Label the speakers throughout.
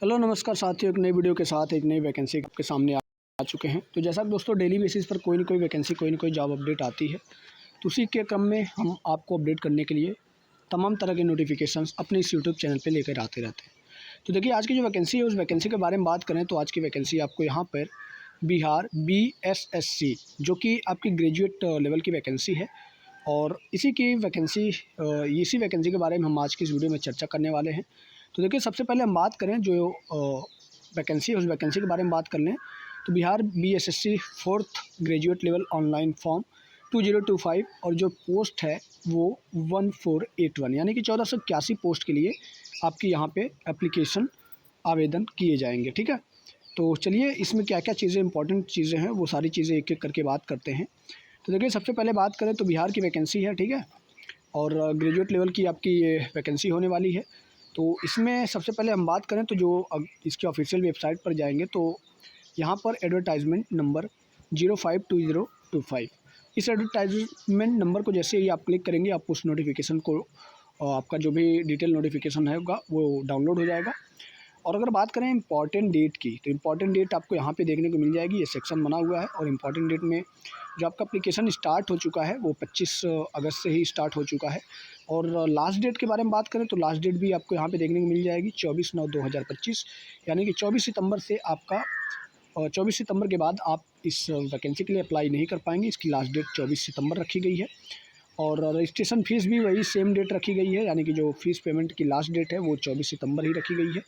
Speaker 1: Hello नमस्कार साथियों, एक नई वीडियो के साथ एक नई वैकेंसी आपके सामने आ चुके हैं। तो जैसा कि दोस्तों डेली बेसिस पर कोई ना कोई वैकेंसी, कोई ना कोई जॉब अपडेट आती है, तो उसी के क्रम में हम आपको अपडेट करने के लिए तमाम तरह के नोटिफिकेशंस अपने इस यूट्यूब चैनल पे लेकर आते रहते हैं। तो देखिए, आज की जो वैकेंसी है उस वैकेंसी के बारे में बात करें तो आज की वैकेंसी आपको यहाँ पर बिहार BSSC, जो कि आपकी ग्रेजुएट लेवल की वैकेंसी है। और इसी वैकेंसी के बारे में हम आज की इस वीडियो में चर्चा करने वाले हैं। तो देखिए, सबसे पहले हम बात करें जो वैकेंसी है उस वैकेंसी के बारे में बात कर लें तो Bihar BSSC 4th graduate level online form 2025 और जो पोस्ट है वो 1481 यानी कि 1481 पोस्ट के लिए आपकी यहाँ पे एप्लीकेशन आवेदन किए जाएंगे। ठीक है, तो चलिए इसमें क्या क्या चीज़ें इंपॉर्टेंट चीज़ें हैं वो सारी चीज़ें एक एक करके बात करते हैं। तो देखिए, सबसे पहले बात करें तो बिहार की वैकेंसी है, ठीक है, और ग्रेजुएट लेवल की आपकी ये वैकेंसी होने वाली है। तो इसमें सबसे पहले हम बात करें तो जो इसकी ऑफिशियल वेबसाइट पर जाएंगे तो यहाँ पर एडवर्टाइजमेंट नंबर 052025, इस एडवर्टाइजमेंट नंबर को जैसे ही आप क्लिक करेंगे आप उस नोटिफिकेशन को आपका जो भी डिटेल नोटिफिकेशन है होगा वो डाउनलोड हो जाएगा। और अगर बात करें इंपॉर्टेंट डेट की तो इंपॉर्टेंट डेट आपको यहाँ पे देखने को मिल जाएगी, ये सेक्शन बना हुआ है। और इंपॉर्टेंट डेट में जो आपका एप्लीकेशन स्टार्ट हो चुका है वो 25 अगस्त से ही स्टार्ट हो चुका है। और लास्ट डेट के बारे में बात करें तो लास्ट डेट भी आपको यहाँ पे देखने को मिल जाएगी 24/9/2025, यानी कि 24 सितंबर से आपका 24 सितंबर के बाद आप इस वैकेंसी के लिए अप्लाई नहीं कर पाएंगे। इसकी लास्ट डेट 24 सितंबर रखी गई है। और रजिस्ट्रेशन फ़ीस भी वही सेम डेट रखी गई है, यानी कि जो फ़ीस पेमेंट की लास्ट डेट है वो 24 सितंबर ही रखी गई है।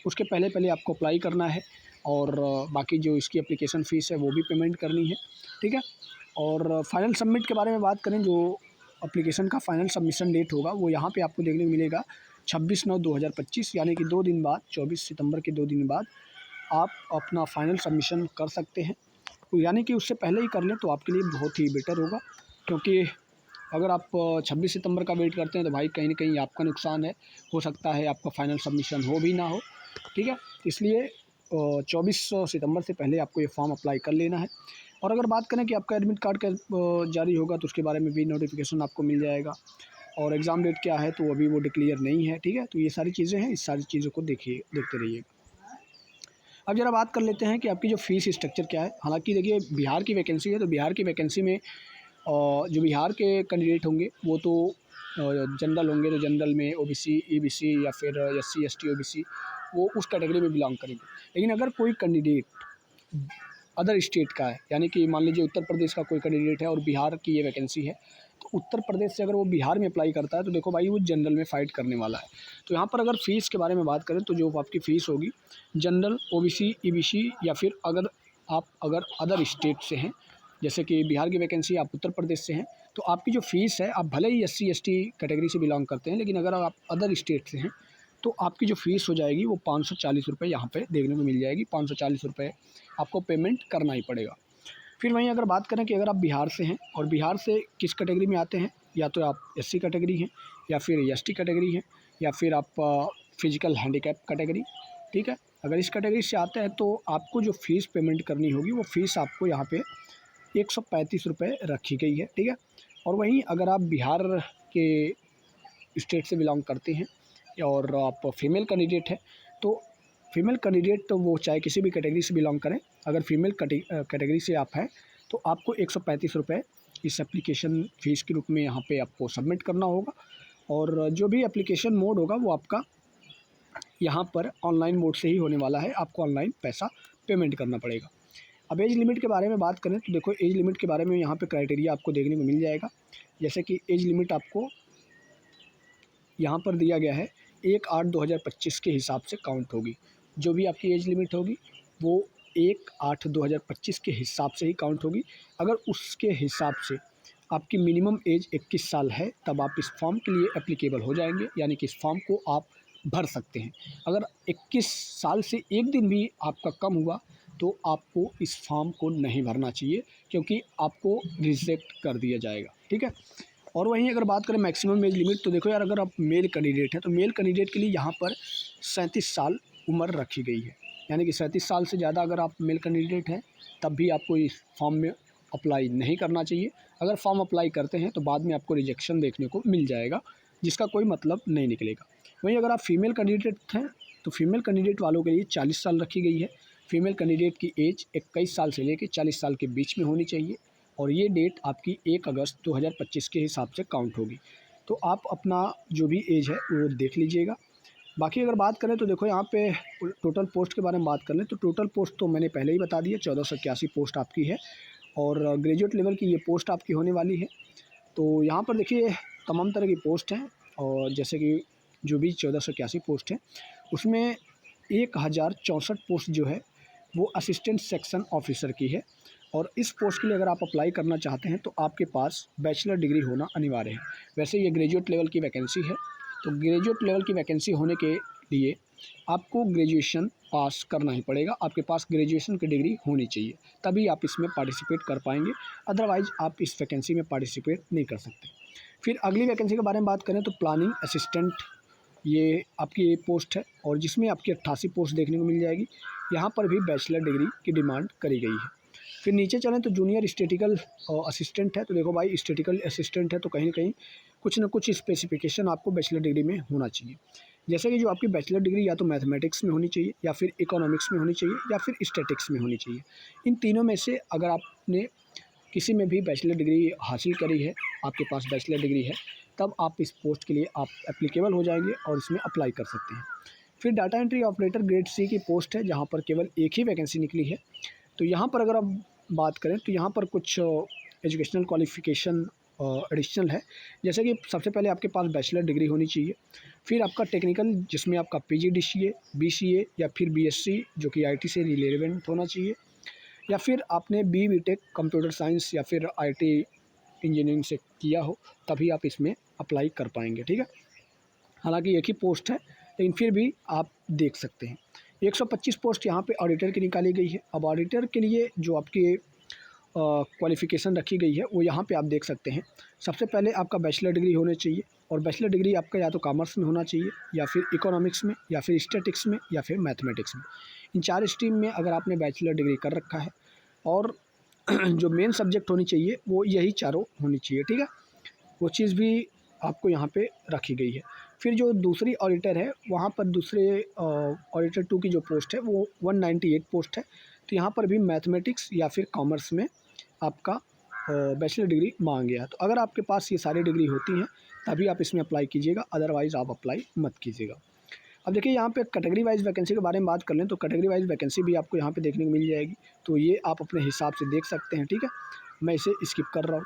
Speaker 1: उसके पहले पहले आपको अप्लाई करना है और बाकी जो इसकी एप्लीकेशन फ़ीस है वो भी पेमेंट करनी है। ठीक है, और फाइनल सबमिट के बारे में बात करें, जो एप्लीकेशन का फाइनल सबमिशन डेट होगा वो यहाँ पे आपको देखने को मिलेगा 26/9/2025, यानी कि 2 दिन बाद 24 सितंबर के 2 दिन बाद आप अपना फाइनल सबमिशन कर सकते हैं। यानी कि उससे पहले ही कर लें तो आपके लिए बहुत ही बेटर होगा, क्योंकि अगर आप 26 सितंबर का वेट करते हैं तो भाई कहीं ना कहीं आपका नुकसान है, हो सकता है आपका फाइनल सबमिशन हो भी ना हो। ठीक है, इसलिए 24 सितंबर से पहले आपको ये फॉर्म अप्लाई कर लेना है। और अगर बात करें कि आपका एडमिट कार्ड का जारी होगा तो उसके बारे में भी नोटिफिकेशन आपको मिल जाएगा। और एग्ज़ाम डेट क्या है तो अभी वो डिक्लेयर नहीं है। ठीक है, तो ये सारी चीज़ें हैं, इस सारी चीज़ों को देखते रहिएगा। अब ज़रा बात कर लेते हैं कि आपकी जो फ़ीस स्ट्रक्चर क्या है। हालांकि देखिए, बिहार की वैकेंसी है तो बिहार की वैकेंसी में जो बिहार के कैंडिडेट होंगे वो तो जनरल होंगे, तो जनरल में OBC EBC या फिर SC ST OBC वो उस कैटेगरी में बिलोंग करेंगे। लेकिन अगर कोई कैंडिडेट अदर स्टेट का है, यानी कि मान लीजिए उत्तर प्रदेश का कोई कैंडिडेट है और बिहार की ये वैकेंसी है, तो उत्तर प्रदेश से अगर वो बिहार में अप्लाई करता है तो देखो भाई वो जनरल में फ़ाइट करने वाला है। तो यहाँ पर अगर फ़ीस के बारे में बात करें तो जो आपकी फ़ीस होगी जनरल OBC EBC या फिर अगर अदर स्टेट से हैं, जैसे कि बिहार की वैकेंसी आप उत्तर प्रदेश से हैं, तो आपकी जो फ़ीस है, आप भले ही SC ST कैटेगरी से बिलोंग करते हैं, लेकिन अगर आप अदर स्टेट से हैं तो आपकी जो फ़ीस हो जाएगी वो 540 रुपये यहाँ पे देखने को मिल जाएगी। 540 रुपये आपको पेमेंट करना ही पड़ेगा। फिर वहीं अगर बात करें कि अगर आप बिहार से हैं और बिहार से किस कैटेगरी में आते हैं, या तो आप SC कैटेगरी हैं या फिर ST कैटेगरी हैं या फिर आप फिजिकल हैंडीकैप कैटेगरी। ठीक है, अगर इस कैटेगरी से आते हैं तो आपको जो फ़ीस पेमेंट करनी होगी वो फ़ीस आपको यहाँ पे 135 रुपये रखी गई है। ठीक है, और वहीं अगर आप बिहार के स्टेट से बिलोंग करते हैं और आप फीमेल कैंडिडेट हैं तो फीमेल कैंडिडेट तो वो चाहे किसी भी कैटेगरी से बिलोंग करें, अगर फीमेल कैटेगरी से आप हैं तो आपको 135 रुपये इस एप्लीकेशन फ़ीस के रूप में यहाँ पे आपको सबमिट करना होगा। और जो भी एप्लीकेशन मोड होगा वो आपका यहाँ पर ऑनलाइन मोड से ही होने वाला है, आपको ऑनलाइन पैसा पेमेंट करना पड़ेगा। अब एज लिमिट के बारे में बात करें तो देखो, एज लिमिट के बारे में यहाँ पे क्राइटेरिया आपको देखने को मिल जाएगा। जैसे कि एज लिमिट आपको यहाँ पर दिया गया है 1/8/2025 के हिसाब से काउंट होगी। जो भी आपकी एज लिमिट होगी वो 1/8/2025 के हिसाब से ही काउंट होगी। अगर उसके हिसाब से आपकी मिनिमम एज 21 साल है तब आप इस फॉर्म के लिए एप्लीकेबल हो जाएंगे, यानी कि इस फॉर्म को आप भर सकते हैं। अगर 21 साल से एक दिन भी आपका कम हुआ तो आपको इस फॉर्म को नहीं भरना चाहिए, क्योंकि आपको रिजेक्ट कर दिया जाएगा। ठीक है, और वहीं अगर बात करें मैक्सिमम एज लिमिट तो देखो यार, अगर आप मेल कैंडिडेट हैं तो मेल कैंडिडेट के लिए यहाँ पर 37 साल उम्र रखी गई है, यानी कि 37 साल से ज़्यादा अगर आप मेल कैंडिडेट हैं तब भी आपको इस फॉर्म में अप्लाई नहीं करना चाहिए। अगर फॉर्म अप्लाई करते हैं तो बाद में आपको रिजेक्शन देखने को मिल जाएगा, जिसका कोई मतलब नहीं निकलेगा। वहीं अगर आप फीमेल कैंडिडेट हैं तो फीमेल कैंडिडेट वालों के लिए 40 साल रखी गई है। फीमेल कैंडिडेट की एज 21 साल से लेकर 40 साल के बीच में होनी चाहिए और ये डेट आपकी 1 अगस्त 2025 के हिसाब से काउंट होगी। तो आप अपना जो भी एज है वो देख लीजिएगा। बाकी अगर बात करें तो देखो यहाँ पे टोटल पोस्ट के बारे में बात कर लें तो टोटल पोस्ट तो मैंने पहले ही बता दिया, 1481 पोस्ट आपकी है और ग्रेजुएट लेवल की ये पोस्ट आपकी होने वाली है। तो यहाँ पर देखिए तमाम तरह की पोस्ट हैं और जैसे कि जो भी 1481 पोस्ट है उसमें 1064 पोस्ट जो है वो असिस्टेंट सेक्शन ऑफिसर की है और इस पोस्ट के लिए अगर आप अप्लाई करना चाहते हैं तो आपके पास बैचलर डिग्री होना अनिवार्य है। वैसे ये ग्रेजुएट लेवल की वैकेंसी है, तो ग्रेजुएट लेवल की वैकेंसी होने के लिए आपको ग्रेजुएशन पास करना ही पड़ेगा, आपके पास ग्रेजुएशन की डिग्री होनी चाहिए, तभी आप इसमें पार्टिसिपेट कर पाएंगे, अदरवाइज़ आप इस वैकेंसी में पार्टिसिपेट नहीं कर सकते। फिर अगली वैकेंसी के बारे में बात करें तो प्लानिंग असिस्टेंट ये आपकी ये पोस्ट है और जिसमें आपकी 88 पोस्ट देखने को मिल जाएगी। यहाँ पर भी बैचलर डिग्री की डिमांड करी गई है। फिर नीचे चलें तो जूनियर स्टैटिकल असिस्टेंट है, तो देखो भाई स्टैटिकल असिस्टेंट है तो कहीं ना कहीं कुछ ना कुछ स्पेसिफिकेशन आपको बैचलर डिग्री में होना चाहिए। जैसे कि जो आपकी बैचलर डिग्री या तो मैथमेटिक्स में होनी चाहिए या फिर इकोनॉमिक्स में होनी चाहिए या फिर स्टैटिक्स में होनी चाहिए। इन तीनों में से अगर आपने किसी में भी बैचलर डिग्री हासिल करी है, आपके पास बैचलर डिग्री है, तब आप इस पोस्ट के लिए आप एप्लीकेबल हो जाएंगे और इसमें अप्लाई कर सकते हैं। फिर data entry operator grade C की पोस्ट है जहाँ पर केवल एक ही वैकेंसी निकली है। तो यहाँ पर अगर आप बात करें तो यहाँ पर कुछ एजुकेशनल क्वालिफ़िकेशन एडिशनल है, जैसे कि सबसे पहले आपके पास बैचलर डिग्री होनी चाहिए, फिर आपका टेक्निकल जिसमें आपका PGDCA, BCA या फिर BSc जो कि IT से रिलेवेंट होना चाहिए, या फिर आपने BTech कंप्यूटर साइंस या फिर IT इंजीनियरिंग से किया हो, तभी आप इसमें अप्लाई कर पाएंगे। ठीक है, हालांकि एक ही पोस्ट है लेकिन फिर भी आप देख सकते हैं। 125 पोस्ट यहाँ पे ऑडिटर की निकाली गई है। अब ऑडिटर के लिए जो आपकी क्वालिफ़िकेशन रखी गई है वो यहाँ पे आप देख सकते हैं। सबसे पहले आपका बैचलर डिग्री होनी चाहिए और बैचलर डिग्री आपका या तो कॉमर्स में होना चाहिए या फिर इकोनॉमिक्स में या फिर स्टैटिक्स में या फिर मैथमेटिक्स में। इन 4 स्ट्रीम में अगर आपने बैचलर डिग्री कर रखा है और जो मेन सब्जेक्ट होनी चाहिए वो यही चारों होनी चाहिए। ठीक है, वो चीज़ भी आपको यहाँ पे रखी गई है। फिर जो दूसरी ऑडिटर है वहाँ पर दूसरे ऑडिटर 2 की जो पोस्ट है वो 198 पोस्ट है। तो यहाँ पर भी मैथमेटिक्स या फिर कॉमर्स में आपका बैचलर डिग्री मांग गया। तो अगर आपके पास ये सारी डिग्री होती हैं तभी आप इसमें अप्लाई कीजिएगा, अदरवाइज़ आप अप्लाई मत कीजिएगा। अब देखिए यहाँ पे कैटेगरी वाइज वैकेंसी के बारे में बात कर लें तो कैटेगरी वाइज वैकेंसी भी आपको यहाँ पे देखने को मिल जाएगी, तो ये आप अपने हिसाब से देख सकते हैं। ठीक है, मैं इसे स्किप कर रहा हूँ।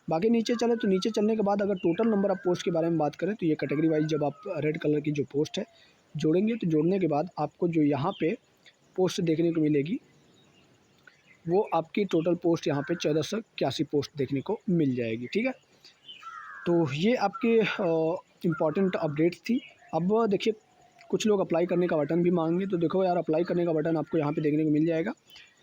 Speaker 1: बाकी नीचे चले तो नीचे चलने के बाद अगर टोटल नंबर ऑफ़ पोस्ट के बारे में बात करें तो ये कैटेगरी वाइज जब आप रेड कलर की जो पोस्ट है जोड़ेंगे तो जोड़ने के बाद आपको जो यहाँ पे पोस्ट देखने को मिलेगी वो आपकी टोटल पोस्ट यहाँ पे 1481 पोस्ट देखने को मिल जाएगी। ठीक है, तो ये आपके इम्पॉर्टेंट अपडेट्स थी। अब देखिए कुछ लोग अप्लाई करने का बटन भी मांगेंगे, तो देखो यार अप्लाई करने का बटन आपको यहाँ पे देखने को मिल जाएगा।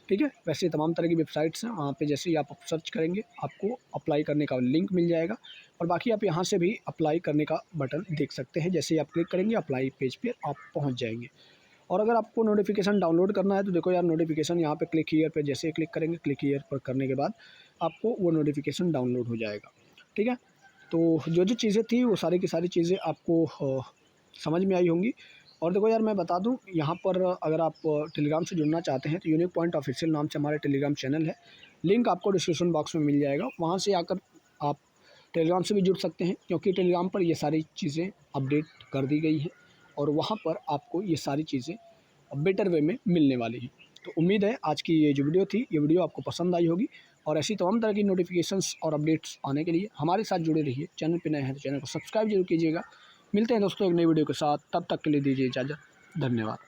Speaker 1: ठीक है, वैसे तमाम तरह की वेबसाइट्स हैं, वहाँ पे जैसे ही आप सर्च करेंगे आपको अप्लाई करने का लिंक मिल जाएगा और बाकी आप यहाँ से भी अप्लाई करने का बटन देख सकते हैं। जैसे ही आप क्लिक करेंगे अप्लाई पेज पे आप पहुँच जाएंगे। और अगर आपको नोटिफिकेशन डाउनलोड करना है तो देखो यार नोटिफिकेशन यहाँ पे क्लिक हियर पे जैसे ही क्लिक करेंगे, क्लिक हियर पर करने के बाद आपको वो नोटिफिकेशन डाउनलोड हो जाएगा। ठीक है, तो जो जो चीज़ें थी वो सारी की सारी चीज़ें आपको समझ में आई होंगी। और देखो यार मैं बता दूं यहाँ पर अगर आप टेलीग्राम से जुड़ना चाहते हैं तो यूनिक पॉइंट ऑफिशियल नाम से हमारे टेलीग्राम चैनल है, लिंक आपको डिस्क्रिप्शन बॉक्स में मिल जाएगा, वहाँ से आकर आप टेलीग्राम से भी जुड़ सकते हैं क्योंकि टेलीग्राम पर ये सारी चीज़ें अपडेट कर दी गई हैं और वहाँ पर आपको ये सारी चीज़ें बेटर वे में मिलने वाली हैं। तो उम्मीद है आज की ये जो वीडियो थी ये वीडियो आपको पसंद आई होगी और ऐसी तमाम तरह की नोटिफिकेशंस और अपडेट्स आने के लिए हमारे साथ जुड़े रहिए। चैनल पर नए हैं तो चैनल को सब्सक्राइब जरूर कीजिएगा। मिलते हैं दोस्तों एक नई वीडियो के साथ, तब तक के लिए दीजिए इजाज़त। धन्यवाद।